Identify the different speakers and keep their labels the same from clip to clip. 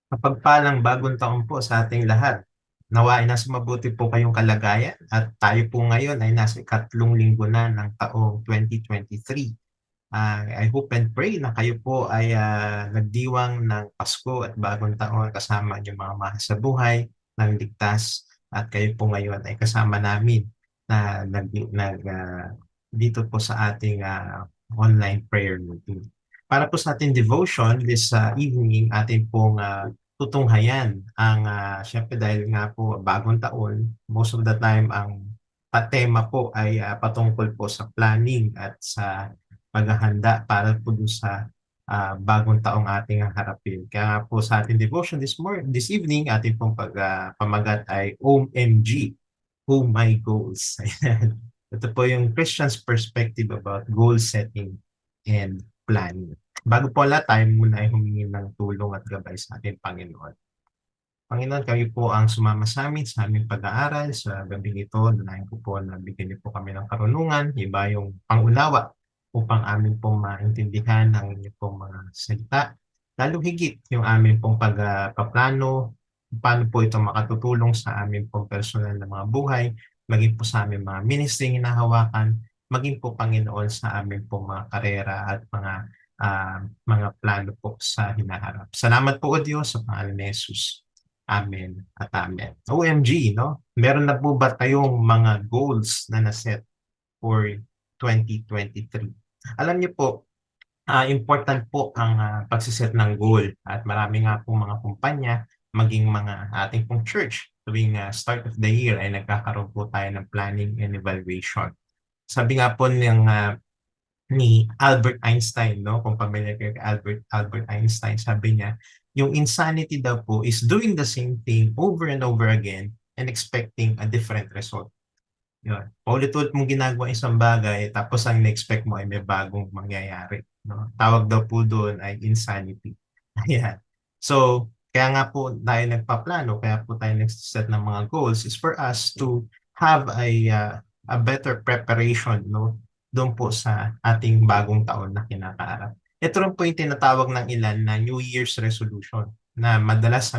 Speaker 1: Mapagpalang bagong taon po sa ating lahat. Nawa ay nasa mabuti po kayong kalagayan at tayo po ngayon ay nasa ikatlong linggo na ng taong 2023. I hope and pray na kayo po ay nagdiwang ng Pasko at bagong taon kasama yung mga mahal sa buhay ng ligtas at kayo po ngayon ay kasama namin na dito po sa ating online prayer meeting. Para po sa ating devotion this evening, ating pong tutunghayan ang syempre dahil nga po bagong taon, most of the time ang tema po ay patungkol po sa planning at sa paghahanda para po dun sa bagong taong ating harapin. Kaya nga po sa ating devotion this evening, ating pong pamagat ay O.M.G. Oh My Goals. Ayan. Ito po yung Christian's perspective about goal setting and planning. Bago po lahat, tayo muna ay humingi ng tulong at gabay sa ating Panginoon. Panginoon, kayo po ang sumama sa amin sa aming pag-aaral sa gabing ito. Nanahin ko po na bigyan niyo po kami ng karunungan, iba yung pangunawa upang amin pong maintindihan ang inyong pong mga salita. Lalo higit yung amin pong pagpaplano, paano po ito makatutulong sa amin pong personal na mga buhay, maging po sa aming mga ministry hinahawakan, maging po Panginoon sa amin pong mga karera at mga plano po sa hinaharap. Salamat po o Diyos sa pangalan ni Jesus. Amen at amen. O.M.G, no? Meron na po ba kayong mga goals na naset for 2023? Alam niyo po, important po ang pagsiset ng goal at marami nga pong mga kumpanya, maging mga ating pong church tuwing start of the year ay nagkakaroon po tayo ng planning and evaluation. Sabi nga po ni Albert Einstein, no? Kung familiar kayo kay Albert Einstein, sabi niya, yung insanity daw po is doing the same thing over and over again and expecting a different result. Yun. Paulit-ulit mong ginagawa isang bagay, tapos ang na-expect mo ay may bagong mangyayari. No? Tawag daw po doon ay insanity. Ayan. So, kaya nga po tayo nagpaplano, kaya po tayo nag-set ng mga goals is for us to have a better preparation, no? Doon po sa ating bagong taon na kinakaharap. Ito rin po yung tinatawag ng ilan na New Year's resolution na madalas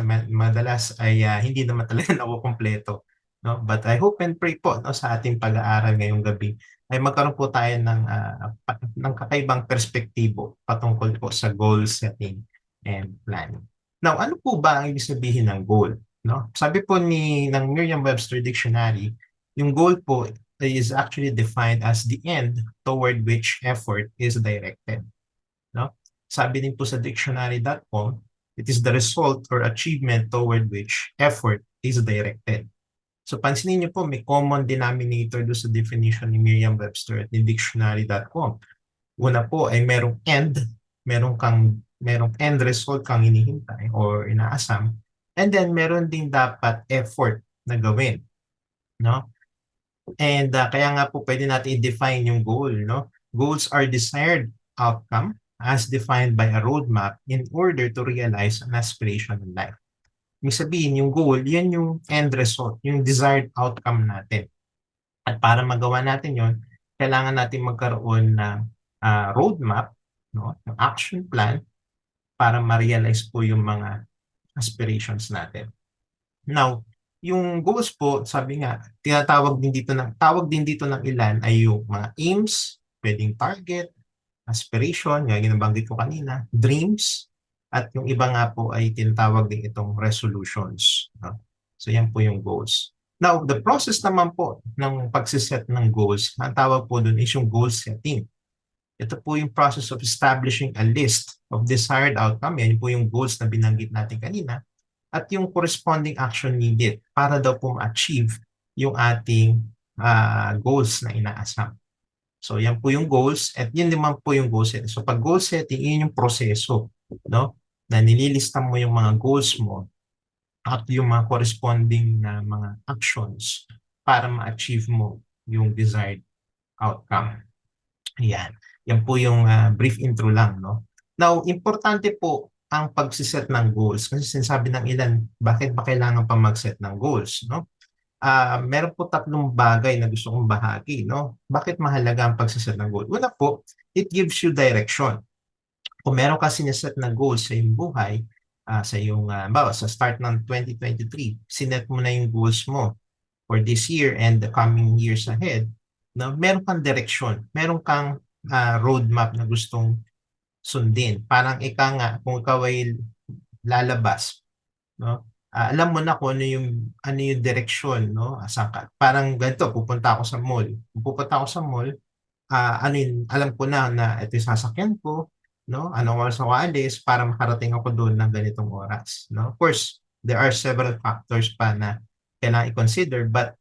Speaker 1: ay hindi naman talaga nakukumpleto, no? But I hope and pray po, no, sa ating pag-aaral ngayong gabi ay magkaroon po tayo ng kakaibang perspektibo patungkol po sa goal setting and planning. Now, ano po ba ang ibig sabihin ng goal? No? Sabi po ng Merriam-Webster Dictionary, yung goal po is actually defined as the end toward which effort is directed. No? Sabi din po sa dictionary.com, it is the result or achievement toward which effort is directed. So pansinin niyo po, may common denominator doon sa definition ni Merriam-Webster at ni dictionary.com. Una po ay merong end, merong end result kang hinihintay or inaasam, and then meron din dapat effort na gawin, no? And kaya nga po pwede natin i-define yung goal, no? Goals are desired outcome as defined by a roadmap in order to realize an aspiration in life. Ibig sabihin, yung goal, yan yung end result, yung desired outcome natin. At para magawa natin yon, kailangan natin magkaroon ng roadmap, no? Ng action plan para ma-realize po yung mga aspirations natin. Now, yung goals po, sabi nga, tawag din dito ng ilan ay yung mga aims, pwedeng target, aspiration, nga ginabanggit ko kanina, dreams, at yung iba nga po ay tinatawag din itong resolutions. No? So yan po yung goals. Now, the process naman po ng pagsiset ng goals, ang tawag po dun is yung goal setting. Ito po yung process of establishing a list of desired outcome. Yan po yung goals na binanggit natin kanina. At yung corresponding action needed para daw po ma-achieve yung ating goals na inaasam. So yan po yung goals at yun naman po yung goal setting. So pag goal setting, yun yung proseso, no? Na nililista mo yung mga goals mo at yung mga corresponding na mga actions para ma-achieve mo yung desired outcome. Yan. Yan po yung brief intro lang, no? Now, importante po ang pagsiset ng goals kasi sinasabi ng ilan, bakit ba kailangan pa mag-set ng goals, no? Meron po tatlong bagay na gusto kong bahagi, no? Bakit mahalaga ang pagsiset ng goal? Una po, it gives you direction. Kung meron ka sineset na goals sa iyong buhay, sa iyong, bawa sa start ng 2023, sinet mo na yung goals mo for this year and the coming years ahead, no, meron kang direksyon, meron kang roadmap na gustong sundin. Parang ika nga, kung ikaw ay lalabas, no, alam mo na kung ano yung direksyon, no, saan ka. Parang ganito, pupunta ako sa mall. Kung pupunta ako sa mall, ano yun, alam ko na ito yung sasakyan ko, no? Anong oras ako aalis para makarating ako doon ng ganitong oras, no? Of course, there are several factors pa na kailangan i-consider, but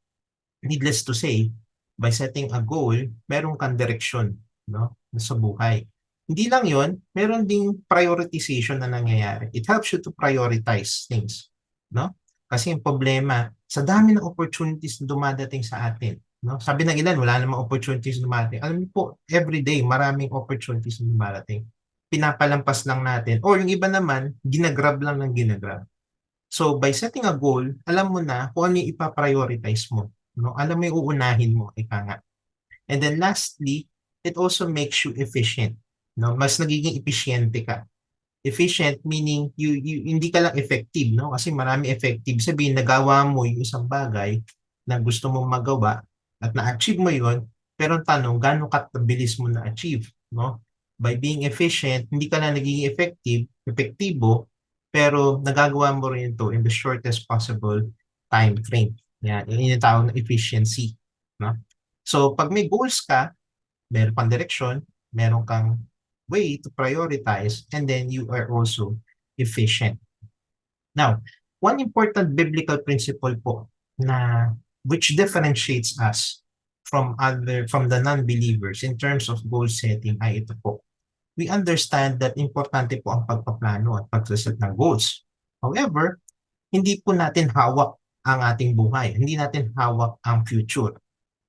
Speaker 1: needless to say, by setting a goal, meron kang direksyon, no? Sa buhay. Hindi lang yon, meron ding prioritization na nangyayari. It helps you to prioritize things, no? Kasi yung problema, sa dami ng opportunities na dumadating sa atin, no? Sabi ng ilan, wala namang opportunities na dumadating. Alam niyo po, every day, maraming opportunities na dumadating. Pinapalampas lang natin. Or yung iba naman, ginagrab lang ng ginagrab. So by setting a goal, alam mo na kung ano yung ipaprioritize mo. No? Alam mo yung uunahin mo, ika nga. And then lastly, it also makes you efficient. No? Mas nagiging eficiente ka. Efficient meaning hindi ka lang effective, no? Kasi marami effective. Sabihin, nagawa mo yung isang bagay na gusto mong magawa at na-achieve mo yon, pero ang tanong, gaano kabilis mo na-achieve, no? By being efficient, hindi ka lang nagiging epektibo, pero nagagawa mo rin ito in the shortest possible time frame. Yan, yun yung tawag na efficiency, no? So, pag may goals ka, meron kang direksyon, meron kang way to prioritize, and then you are also efficient. Now, one important biblical principle po na which differentiates us from the non-believers in terms of goal setting ay ito po. We understand that importante po ang pagpaplano at pagsaset ng goals. However, hindi po natin hawak ang ating buhay. Hindi natin hawak ang future.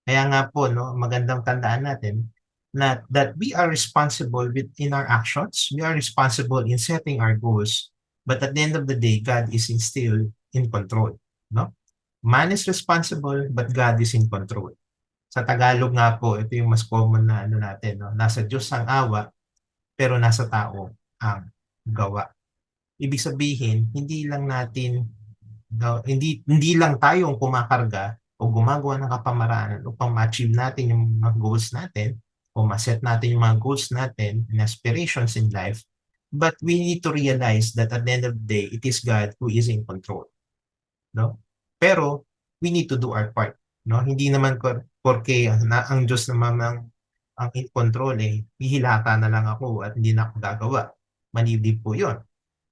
Speaker 1: Kaya nga po, no, magandang tandaan natin na that we are responsible in our actions. We are responsible in setting our goals. But at the end of the day, God is still in control. No? Man is responsible, but God is in control. Sa Tagalog nga po, ito yung mas common na ano natin. No? Nasa Diyos ang awa, pero nasa tao ang gawa. Ibig sabihin, hindi lang tayo ang kumakarga o gumagawa ng kapamaran upang ma-achieve natin yung mga goals natin o ma-set natin yung mga goals natin and aspirations in life, but we need to realize that at the end of the day, it is God who is in control. No? Pero we need to do our part. No? Hindi naman porke ang Diyos naman ang in control, hihilata na lang ako at hindi na ako gagawa. Manidib po yun.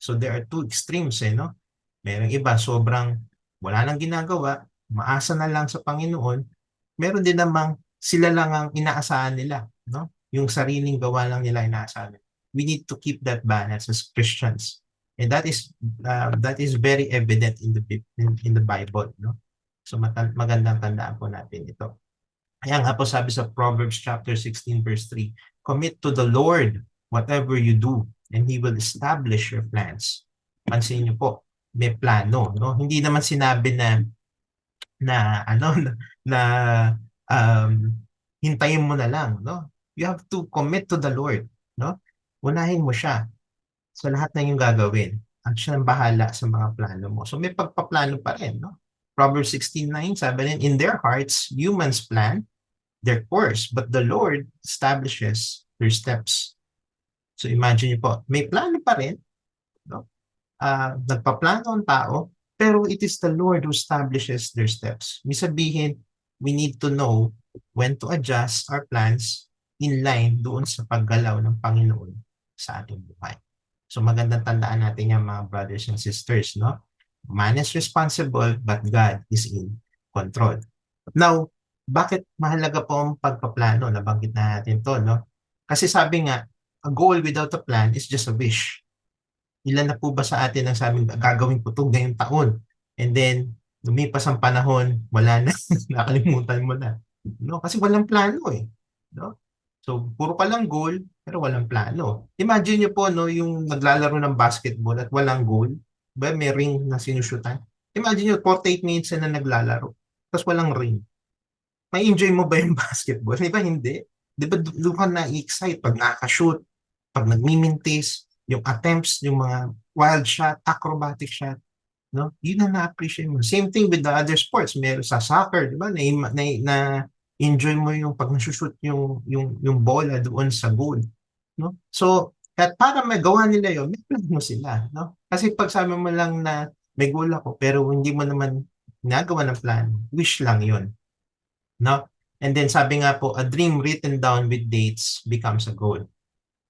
Speaker 1: So there are two extremes, no? Merong iba, sobrang wala nang ginagawa, maasa na lang sa Panginoon. Meron din namang sila lang ang inaasahan nila, no? Yung sariling gawa lang nila inaasahan nila. We need to keep that balance as Christians. And that is very evident in the Bible, no? So magandang tandaan po natin ito. Kaya nga po sabi sa Proverbs chapter 16 verse 3, commit to the Lord whatever you do and He will establish your plans. Pansin niyo po, may plano, no? Hindi naman sinabi na ano na um, hintayin mo na lang, no? You have to commit to the Lord, no? Unahin mo siya sa lahat ng iyong gagawin. At siya ang bahala sa mga plano mo. So may pagpaplano pa rin, no? Proverbs 16:9, sabi rin, in their hearts, humans plan their course, but the Lord establishes their steps. So imagine niyo po, may plano pa rin, no? Nagpaplano ang tao, pero it is the Lord who establishes their steps. May sabihin, we need to know when to adjust our plans in line doon sa paggalaw ng Panginoon sa ating buhay. So magandang tandaan natin yan mga brothers and sisters, no? Man is responsible, but God is in control. Now, bakit mahalaga po ang pagpaplano? Nabanggit na natin to, no? Kasi sabi nga, a goal without a plan is just a wish. Ilan na po ba sa atin ang sabing gagawin ko ito ngayong taon? And then, lumipas ang panahon, wala na, nakalimutan mo na. No? Kasi walang plano No? So, puro ka lang goal, pero walang plano. Imagine nyo po, no, yung naglalaro ng basketball at walang goal, ba, may ring na sinusyutan. Imagine nyo, 48 minutes na naglalaro, tapos walang ring. May enjoy mo ba yung basketball? Di ba hindi? Di ba doon ka na-excite pag nakaka-shoot, pag nagmimintis, yung attempts, yung mga wild shot, acrobatic shot, no? Yun ang na-appreciate mo. Same thing with the other sports. Meron sa soccer, di ba? Na enjoy mo yung pag nasushoot yung bola doon sa goal, no? So, at para magawa nila yun, may plan mo sila, no? Kasi pag sabi mo lang na may goal ako, pero hindi mo naman nagawa ng plan, wish lang yun, no? And then sabi nga po, a dream written down with dates becomes a goal.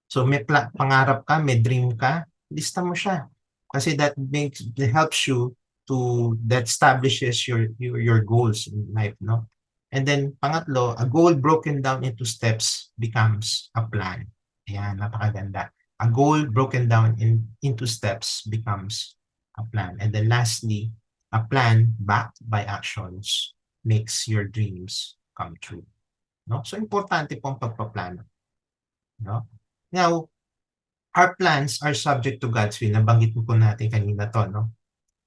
Speaker 1: So may pangarap ka, may dream ka, lista mo siya. Kasi that helps you that establishes your goals in life, no? And then pangatlo, a goal broken down into steps becomes a plan. Ayan, napakaganda. A goal broken down into steps becomes a plan. And then lastly, a plan backed by actions makes your dreams come true. No? So importante po ang pagpaplano. No? Now, our plans are subject to God's will. Nabanggit po natin kanina to, no?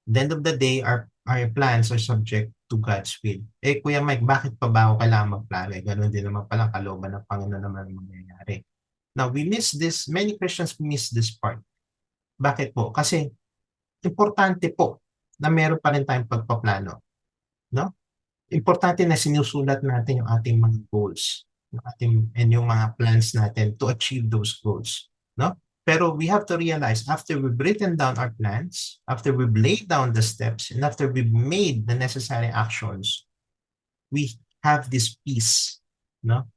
Speaker 1: At the end of the day, our plans are subject to God's will. Eh, Kuya Mike, bakit pa ba ako kailangan magplano? Eh, ganun din naman palang kalooban ng Panginoon naman ang mangyayari. Now, we miss this, many Christians miss this part. Bakit po? Kasi importante po na meron pa rin tayong pagpaplano. No? Importante na sinusulat natin yung ating mga goals, yung mga plans natin to achieve those goals, no? Pero we have to realize after we've written down our plans, after we've laid down the steps, and after we've made the necessary actions, we have this peace, no?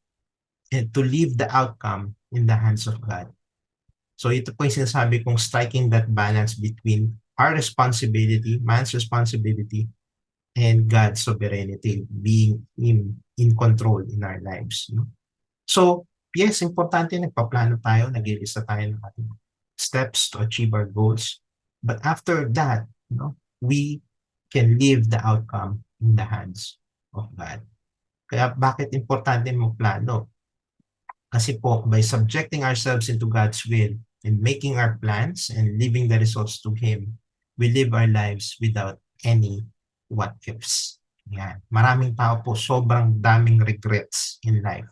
Speaker 1: And to leave the outcome in the hands of God. So ito po yung sinasabi kong striking that balance between our responsibility, man's responsibility, and God's sovereignty being in control in our lives. No? So, yes, importante nagpaplano tayo, nag-ilista tayo ng ating steps to achieve our goals. But after that, we can leave the outcome in the hands of God. Kaya bakit importante magplano? Kasi po, by subjecting ourselves into God's will and making our plans and leaving the results to Him, we live our lives without any what ifs. Yan. Maraming tao po, sobrang daming regrets in life.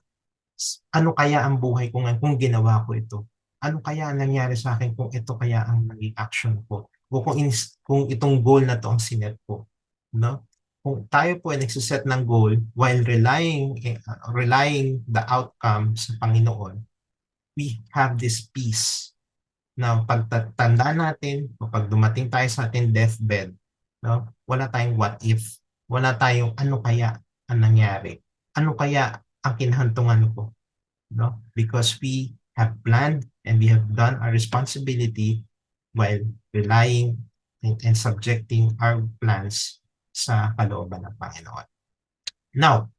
Speaker 1: Ano kaya ang buhay ko ngayon kung ginawa ko ito? Ano kaya ang nangyari sa akin kung ito kaya ang naging action ko? O kung itong goal na to ang sinet ko? No? Kung tayo po ay nagsiset ng goal while relying the outcome sa Panginoon, we have this peace na pagtatanda natin o pag dumating tayo sa ating deathbed, no? Wala tayong what if, wala tayong ano kaya ang nangyari, ano kaya ang kinahantungan ko, no? Because we have planned and we have done our responsibility while relying and subjecting our plans sa kalooban ng Panginoon. Now,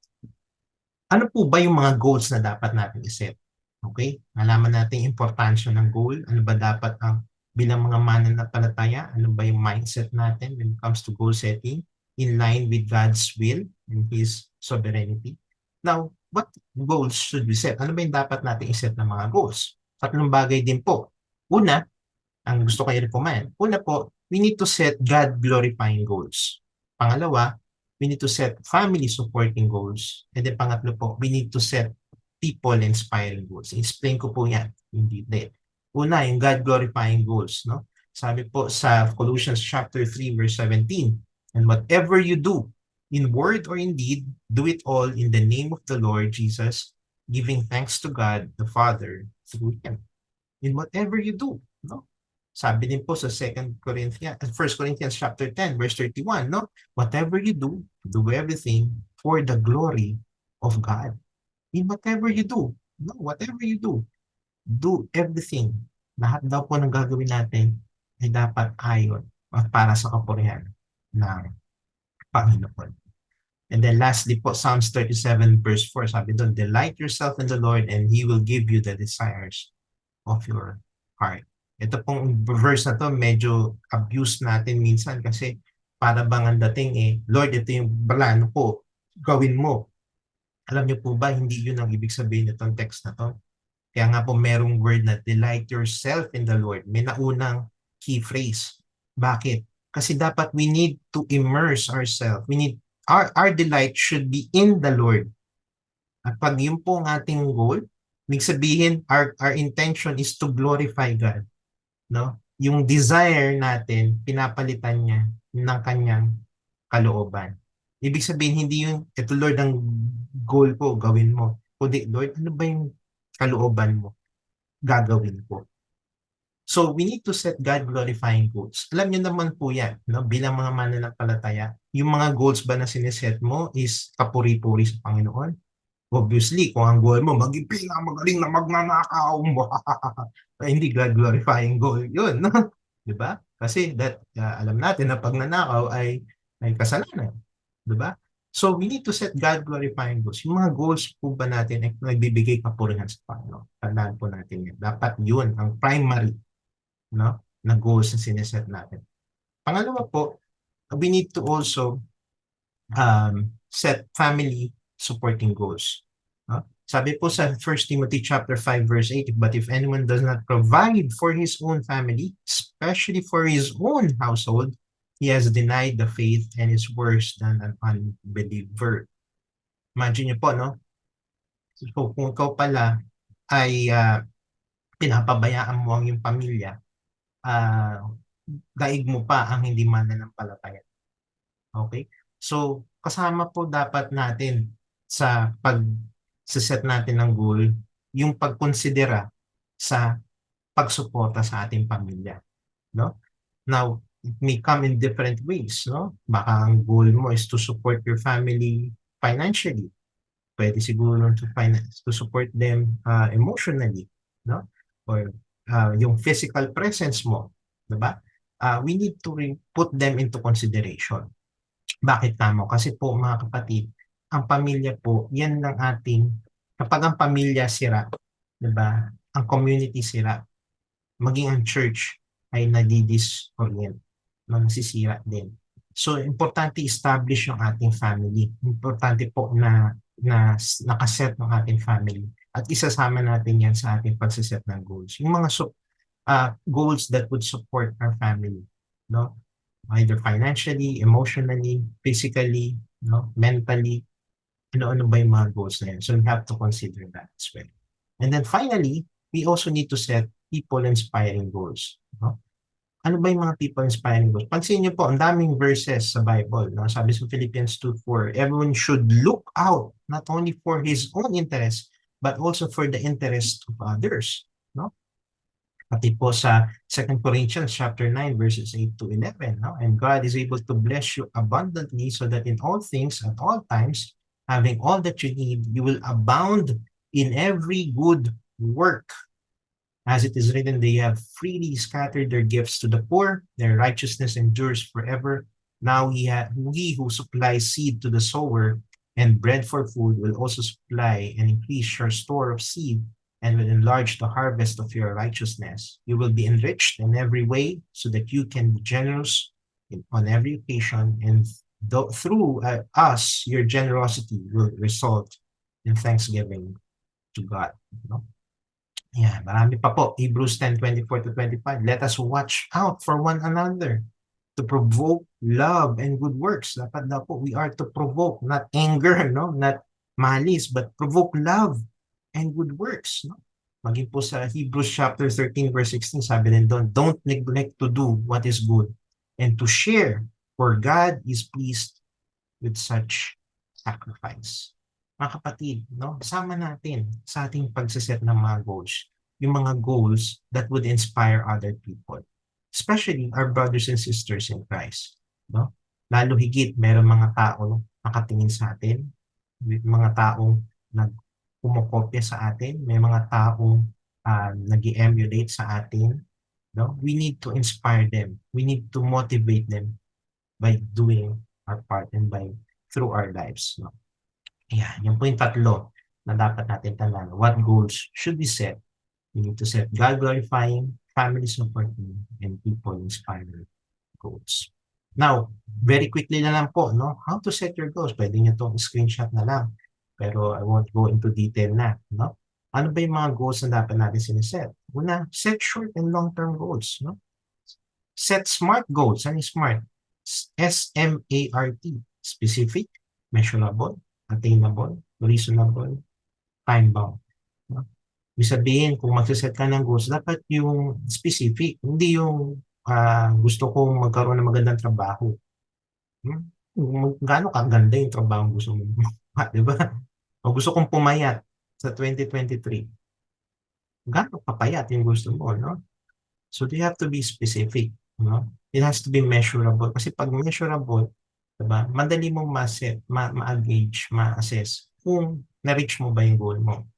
Speaker 1: ano po ba yung mga goals na dapat natin iset? Okay? Nalaman natin yung importansya ng goal. Ano ba dapat ang bilang mga mananampalataya? Ano ba yung mindset natin when it comes to goal setting in line with God's will and His sovereignty? Now, what goals should we set? Ano ba yung dapat natin iset na mga goals? Tatlong bagay din po. Una, ang gusto ko i-recommend. Una po, we need to set God-glorifying goals. Pangalawa, we need to set family-supporting goals. And then pangatlo po, we need to set people-inspiring goals. Explain ko po yan in detail. Una, yung God-glorifying goals. No? Sabi po sa Colossians chapter 3, verse 17, and whatever you do, in word or in deed, do it all in the name of the Lord Jesus, giving thanks to God the Father through Him. In whatever you do, no? Sabi din po sa 1 Corinthians chapter 10, verse 31, no? Whatever you do everything for the glory of God. In whatever you do, no? Whatever you do everything. Lahat daw po ng gagawin natin ay dapat ayon at para sa kapurihan ng Panginoon. And then lastly po, Psalms 37 verse 4, sabi doon, delight yourself in the Lord and He will give you the desires of your heart. Ito pong verse na to, medyo abuse natin minsan kasi para bang ang dating Lord, ito yung plano ko, gawin mo. Alam niyo po ba, hindi yun ang ibig sabihin nitong text na to. Kaya nga po merong word na delight yourself in the Lord. May naunang key phrase. Bakit? Kasi dapat we need to immerse ourselves. We need, our delight should be in the Lord. At pag yun po ang ating goal, ibig sabihin, our intention is to glorify God. no? Yung desire natin, pinapalitan niya ng kanyang kalooban. Ibig sabihin, hindi yung, ito Lord, ang goal ko, gawin mo. Kundi, Lord, ano ba yung kalooban mo? Gagawin ko. So, we need to set God-glorifying goals. Alam niyo naman po yan, no? Bilang mga mananampalataya, yung mga goals ba na sineset mo is kapuri-puri sa Panginoon? Obviously, kung ang goal mo, maging pinakamagaling na magnanakaw mo, hindi God-glorifying goal yun, no? Di ba? Kasi alam natin na pag nanakaw ay kasalanan. Di ba? So, we need to set God-glorifying goals. Yung mga goals po ba natin ay nagbibigay kapurihan sa Panginoon? Tandaan po natin yan. Dapat yun, ang primary, no, na goals na sineset natin. Pangalawa po, we need to also set family supporting goals. No? Sabi po sa 1 Timothy chapter 5 verse 8, but if anyone does not provide for his own family, especially for his own household, he has denied the faith and is worse than an unbeliever. Imagine niyo po, no? So, kung ikaw pala ay pinapabayaan mo ang iyong pamilya, uh, daig mo pa ang hindi mananampalataya. Okay? So, kasama po dapat natin sa pag-set natin ng goal, yung pagkonsidera sa pagsuporta sa ating pamilya. No? Now, it may come in different ways. No? Baka ang goal mo is to support your family financially. Pwede siguro to support them emotionally. No? Or yung physical presence mo. Diba? We need to put them into consideration. Bakit tama? Kasi po mga kapatid, ang pamilya po, yan ng ating, kapag ang pamilya sira, di ba? Ang community sira, maging ang church ay nadidisorient, nasisira din. So, importante establish yung ating family. Importante po na nakaset ng ating family. At isasama natin yan sa ating pagsiset ng goals. Yung mga goals that would support our family. No? Either financially, emotionally, physically, no, mentally, ano-ano ba yung mga goals na yun. So we have to consider that as well. And then finally, we also need to set people-inspiring goals. No? Ano ba yung mga people-inspiring goals? Pansin niyo po, ang daming verses sa Bible. No? Sabi sa Philippians 2:4, everyone should look out not only for his own interest, but also for the interest of others. No? Pati po sa 2 Corinthians chapter 9 verses 8 to 11. No? And God is able to bless you abundantly so that in all things at all times, having all that you need, you will abound in every good work. As it is written, they have freely scattered their gifts to the poor, their righteousness endures forever. Now he who supplies seed to the sower and bread for food will also supply and increase your store of seed and will enlarge the harvest of your righteousness. You will be enriched in every way so that you can be generous on every occasion, and through us, your generosity will result in thanksgiving to God. No? Yeah, marami pa po. Hebrews 10:24 to 25. Let us watch out for one another to provoke love and good works. Dapat daw po, we are to provoke, not anger, no? Not malice, but provoke love and good works. No? Maging po sa Hebrews chapter 13 verse 16, sabi din doon, don't neglect to do what is good and to share, for God is pleased with such sacrifice. Mga kapatid, no? Sama natin sa ating pagsiset ng mga goals. Yung mga goals that would inspire other people. Especially our brothers and sisters in Christ. No? Lalo higit, meron mga tao nakatingin sa atin. Mga taong nagpumokopya sa atin. May mga taong nag-emulate sa atin. No? We need to inspire them. We need to motivate them by doing our part and by through our lives. No? Yan, yan po yung tatlo na dapat natin tandaan. What goals should we set? We need to set God-glorifying, family-supporting, and people-inspiring goals. Now, very quickly na lang po, no? How to set your goals? Pwede nyo itong screenshot na lang. Pero I won't go into detail na, no? Ano ba yung mga goals na dapat natin siniset? Una, set short and long-term goals, no? Set SMART goals. Ano yung SMART? S-M-A-R-T. Specific, measurable, attainable, reasonable, time-bound. No? Ibig sabihin, kung magse-set ka ng goals, dapat yung specific, hindi yung gusto kong magkaroon ng magandang trabaho. Gaano kaganda yung trabaho gusto mo, di ba? O gusto kong pumayat sa 2023, gaano kapayat yung gusto mo, no? So they have to be specific, no? It has to be measurable. Kasi pag measurable, diba, madali mong ma-set, ma-gauge, ma-assess kung na-reach mo ba yung goal mo.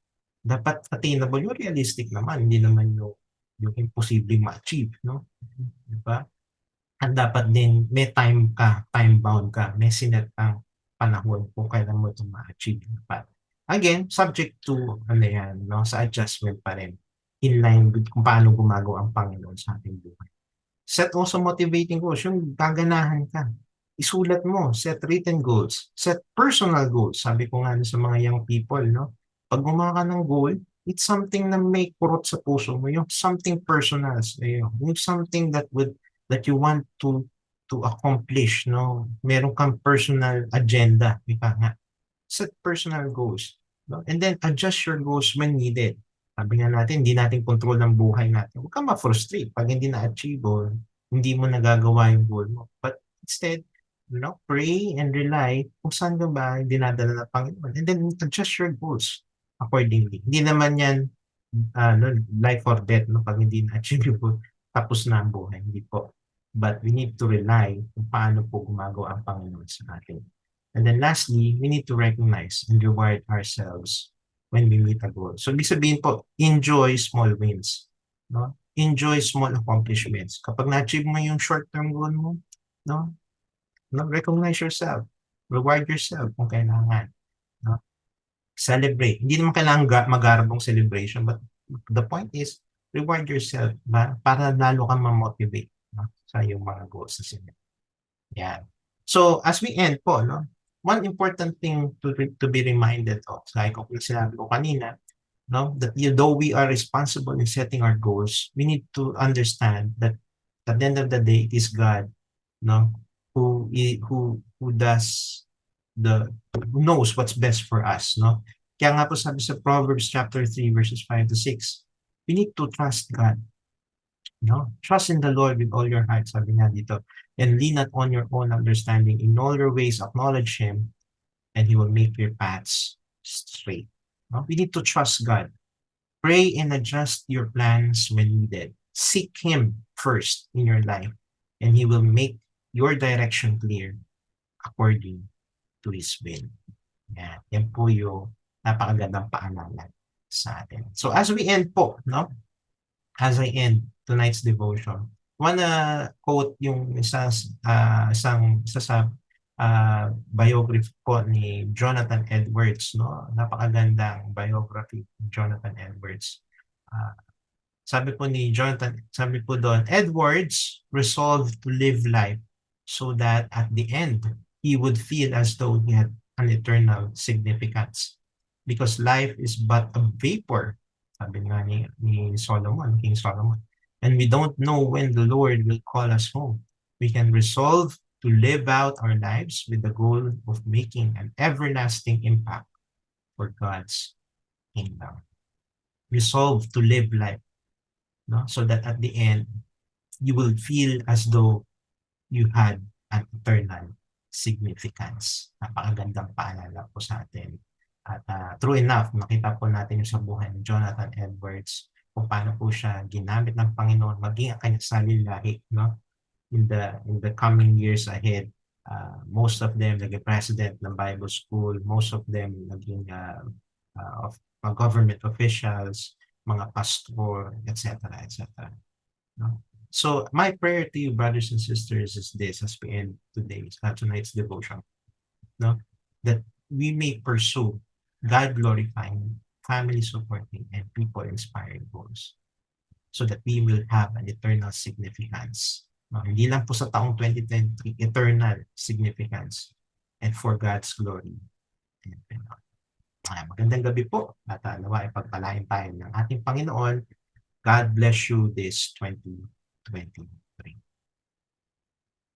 Speaker 1: Dapat attainable, yung realistic naman, hindi naman yung imposible ma-achieve, no? Diba? At dapat din may time bound ka, may sinet kang panahon kung kailan mo ito ma-achieve. But again, subject to ano yan, no? Sa adjustment pa rin in line with kung paano gumagawa ang Panginoon sa ating buhay. Set also motivating goals, yung gaganahan ka. Isulat mo, set written goals, set personal goals. Sabi ko nga sa mga young people, no? Pag gumawa ka ng goal, it's something na may kurot sa puso mo, yung something personal sa iyo, yung something that you want to accomplish, no? Meron kang personal agenda, ika nga. Set personal goals, no? And then adjust your goals when needed. Sabi nga natin, hindi natin control ng buhay natin. Huwag kang ma-frustrate pag hindi na-achieve o hindi mo nagagawa yung goal mo. But instead, pray and rely kung saan ka ba dinadala ng Panginoon. And then adjust your goals accordingly. Hindi naman yan life or death, no? Pag hindi na-achieve yung goal, tapos na ang buhay. Hindi po. But we need to rely kung paano po gumagawa ang Panginoon sa atin. And then lastly, we need to recognize and reward ourselves when we meet a goal. So, ibig sabihin po, enjoy small wins. No? Enjoy small accomplishments. Kapag na-achieve mo yung short-term goal mo, no? Recognize yourself. Reward yourself kung kailangan. No? Celebrate. Hindi naman kailangan magarabong celebration, but the point is, reward yourself ba? Para lalo kang ma-motivate, no? Sa iyong mga goals na sila. Yeah. So, as we end po, no? One important thing to be reminded of, like kung sinabi ko kanina, no? That though we are responsible in setting our goals, we need to understand that at the end of the day, it is God, no? Who does who knows what's best for us, no? Kaya nga po sabi sa Proverbs chapter 3 verses 5 to 6, we need to trust God, no? Trust in the Lord with all your heart, sabi nga dito, and lean not on your own understanding. In all your ways, acknowledge Him, and He will make your paths straight. No? We need to trust God. Pray and adjust your plans when needed. Seek Him first in your life, and He will make your direction clear according to His will. Yan po yung napakagandang paalala sa atin. So as we end po, no? As I end tonight's devotion, wanna quote yung isa sa biography po ni Jonathan Edwards, no? Napakagandang biography ni Jonathan Edwards. Sabi po doon, Edwards resolved to live life so that at the end, he would feel as though he had an eternal significance. Because life is but a vapor, sabi nga ni Solomon, King Solomon. And we don't know when the Lord will call us home. We can resolve to live out our lives with the goal of making an everlasting impact for God's kingdom. Resolve to live life, no? So that at the end, you will feel as though you had an eternal significance. Napakagandang paalala po sa atin. At true enough, nakita po natin yung sa buhay ni Jonathan Edwards kung paano po siya ginamit ng Panginoon maging ang kanyang salilahi, no? In the coming years ahead. Most of them naging president ng Bible School, most of them naging of government officials, mga pastor, etc., etc. No? So my prayer to you, brothers and sisters, is this as we end tonight's devotion, no? That we may pursue God-glorifying, family-supporting, and people-inspiring goals so that we will have an eternal significance. No? Hindi lang po sa taong 2023, eternal significance and for God's glory. Magandang gabi po at nawa ipagpalain tayo ng ating Panginoon. God bless you this 2020.